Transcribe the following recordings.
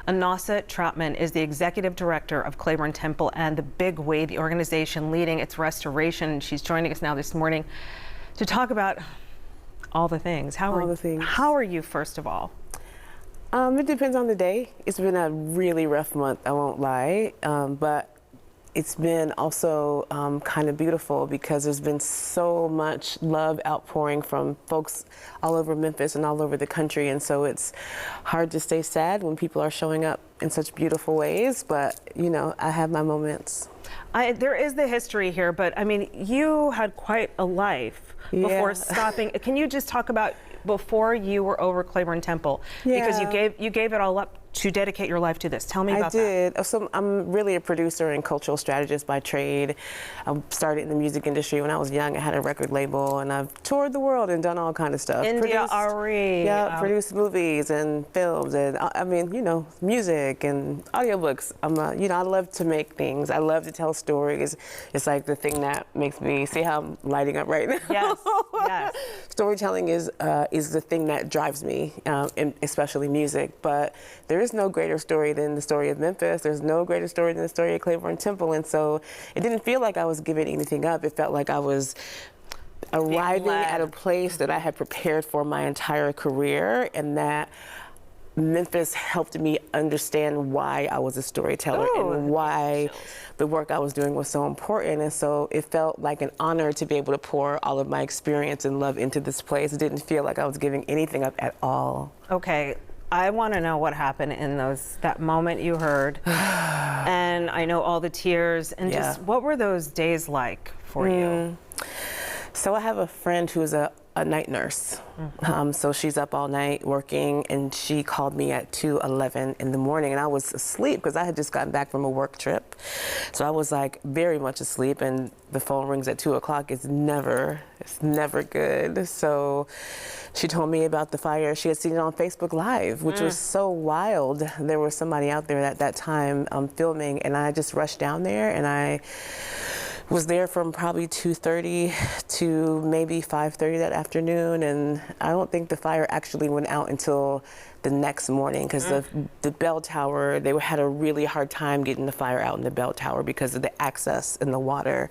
Anasa Troutman is the executive director of Claiborne Temple and the Big Way, the organization leading its restoration. She's joining us now this morning to talk about all the things. How are you, first of all? It depends on the day. It's been a really rough month, I won't lie, but it's been also kind of beautiful because there's been so much love outpouring from folks all over Memphis and all over the country, and so it's hard to stay sad when people are showing up in such beautiful ways, but you know, I have my moments. There is the history here, but I mean, you had quite a life before stopping. Can you just talk about before you were over Claiborne Temple? Because you gave it all up to dedicate your life to this. Tell me about that. I did. So I'm really a producer and cultural strategist by trade. I started in the music industry when I was young. I had a record label, and I've toured the world and done all kinds of stuff. India, Ari. Yeah, produced movies and films, and I mean, you know, music and audiobooks. You know, I love to make things. I love to tell stories. It's like the thing that makes me see how I'm lighting up right now. Yes. Yes. Storytelling is the thing that drives me, and especially music. But there is no greater story than the story of Memphis. There's no greater story than the story of Claiborne Temple. And so it didn't feel like I was giving anything up. It felt like I was arriving at a place that I had prepared for my entire career, and that Memphis helped me understand why I was a storyteller and why the work I was doing was so important. And so it felt like an honor to be able to pour all of my experience and love into this place. It didn't feel like I was giving anything up at all. Okay. I want to know what happened in that moment you heard, and I know all the tears, and just what were those days like for you? So I have a friend who's a night nurse. So she's up all night working, and she called me at 2:11 in the morning, and I was asleep because I had just gotten back from a work trip. So I was like very much asleep, and the phone rings at 2 o'clock. It's never good. So she told me about the fire. She had seen it on Facebook Live, which was so wild. There was somebody out there at that time filming, and I just rushed down there, and I was there from probably 2:30 to maybe 5:30 that afternoon, and I don't think the fire actually went out until the next morning because the bell tower, they had a really hard time getting the fire out in the bell tower because of the access in the water.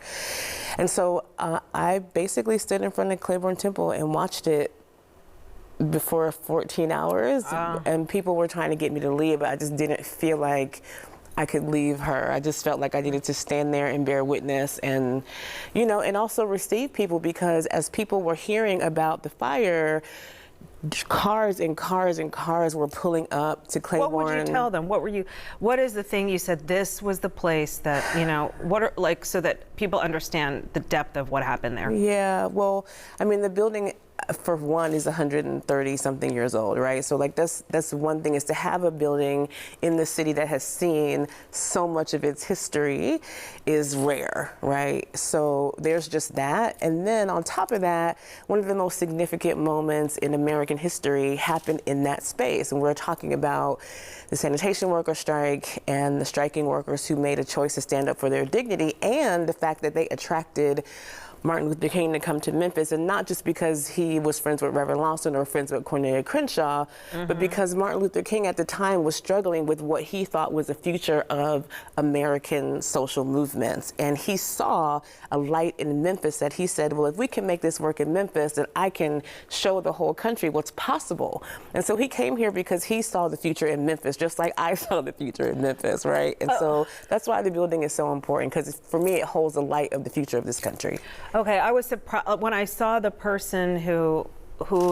And so I basically stood in front of Claiborne Temple and watched it for 14 hours, and people were trying to get me to leave, but I just didn't feel like I could leave her. I just felt like I needed to stand there and bear witness, and, you know, and also receive people, because as people were hearing about the fire, cars and cars and cars were pulling up to Claiborne. What would you tell them? What is the thing you said, this was the place that, you know, so that people understand the depth of what happened there? Yeah, well, I mean, the building, for one, is 130 something years old, right? So like that's one thing, is to have a building in the city that has seen so much of its history is rare, right? So there's just that. And then on top of that, one of the most significant moments in American history happened in that space. And we're talking about the sanitation worker strike and the striking workers who made a choice to stand up for their dignity, and the fact that they attracted Martin Luther King to come to Memphis, and not just because he was friends with Reverend Lawson or friends with Cornelia Crenshaw, but because Martin Luther King at the time was struggling with what he thought was the future of American social movements. And he saw a light in Memphis that he said, well, if we can make this work in Memphis, then I can show the whole country what's possible. And so he came here because he saw the future in Memphis, just like I saw the future in Memphis, right? And so that's why the building is so important, because for me, it holds the light of the future of this country. Okay, I was surprised when I saw the person who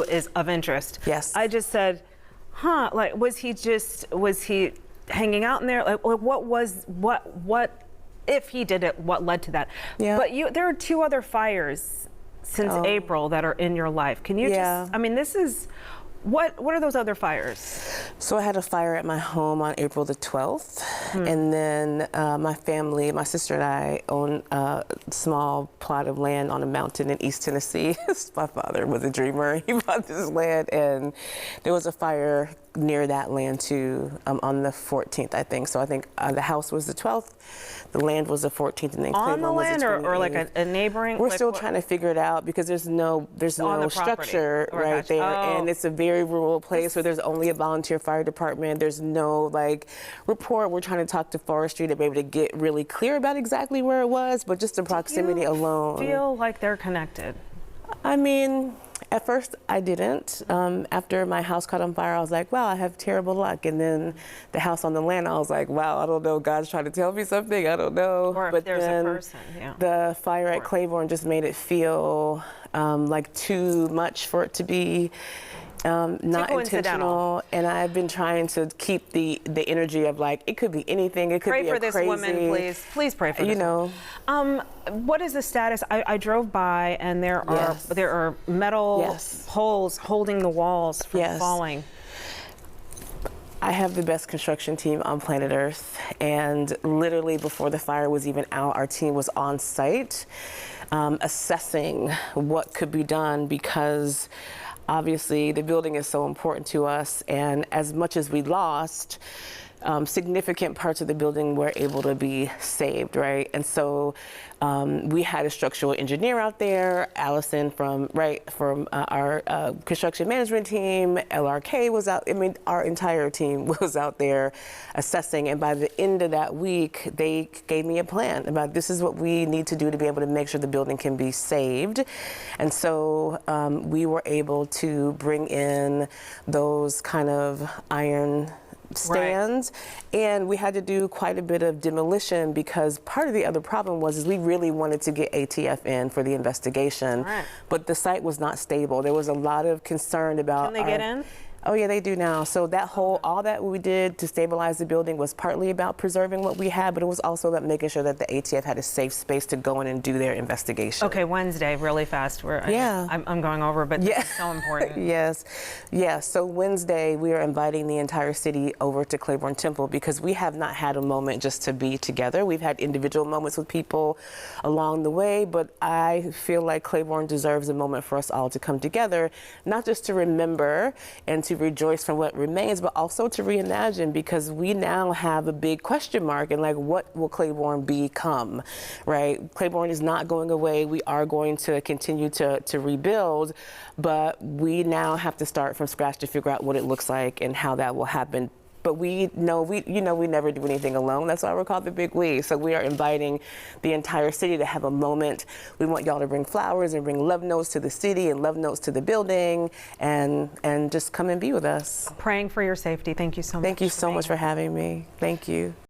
is of interest. Yes. I just said, huh, like, was he hanging out in there? Like what if he did it, what led to that? Yeah. But there are two other fires since April that are in your life. Can you just, I mean, this is, what are those other fires? So I had a fire at my home on April the 12th. And then my family, my sister and I own a small plot of land on a mountain in East Tennessee. My father was a dreamer. He bought this land, and there was a fire near that land too, on the 14th, I think. So I think the house was the 12th, the land was the 14th, and then On the Claiborne was land the 28th. or like a neighboring? We're like still what- trying to figure it out because there's no On the property. structure Oh, right gotcha. there, Oh. and it's a very rural place where there's only a volunteer fire department. There's no like report. We're trying to talk to forestry to be able to get really clear about exactly where it was, but just the proximity alone. Feel like they're connected? I mean, at first I didn't. After my house caught on fire, I was like, wow, I have terrible luck. And then the house on the land, I was like, wow, I don't know. God's trying to tell me something. I don't know. Or if but there's then a person, yeah. the fire at Claiborne just made it feel like too much for it to be not coincidental. intentional. And I've been trying to keep the energy of like, it could be anything. It could Pray be for a this crazy, woman, please. Please pray for you this know. woman. What is the status? I drove by and there are metal Yes. poles holding the walls from Yes. falling. I have the best construction team on planet Earth, and literally before the fire was even out, our team was on site assessing what could be done because obviously the building is so important to us, and as much as we lost, significant parts of the building were able to be saved, right? And so we had a structural engineer out there, Allison from our construction management team, LRK was out. I mean, our entire team was out there assessing. And by the end of that week, they gave me a plan about this is what we need to do to be able to make sure the building can be saved. And so we were able to bring in those kind of iron stands, and we had to do quite a bit of demolition because part of the other problem was we really wanted to get ATF in for the investigation, but the site was not stable. There was a lot of concern about Can they get in? Oh yeah, they do now. So that all that we did to stabilize the building was partly about preserving what we had, but it was also about making sure that the ATF had a safe space to go in and do their investigation. Okay, Wednesday, really fast. I'm going over, but this is so important. Yes. So Wednesday, we are inviting the entire city over to Claiborne Temple because we have not had a moment just to be together. We've had individual moments with people along the way, but I feel like Claiborne deserves a moment for us all to come together, not just to remember and to rejoice from what remains, but also to reimagine because we now have a big question mark and like, what will Claiborne become, right? Claiborne is not going away. We are going to continue to rebuild, but we now have to start from scratch to figure out what it looks like and how that will happen. But we know we never do anything alone. That's why we're called the Big We. So we are inviting the entire city to have a moment. We want y'all to bring flowers and bring love notes to the city and love notes to the building and just come and be with us. Praying for your safety. Thank you so much. Thank you so much for having me. Thank you.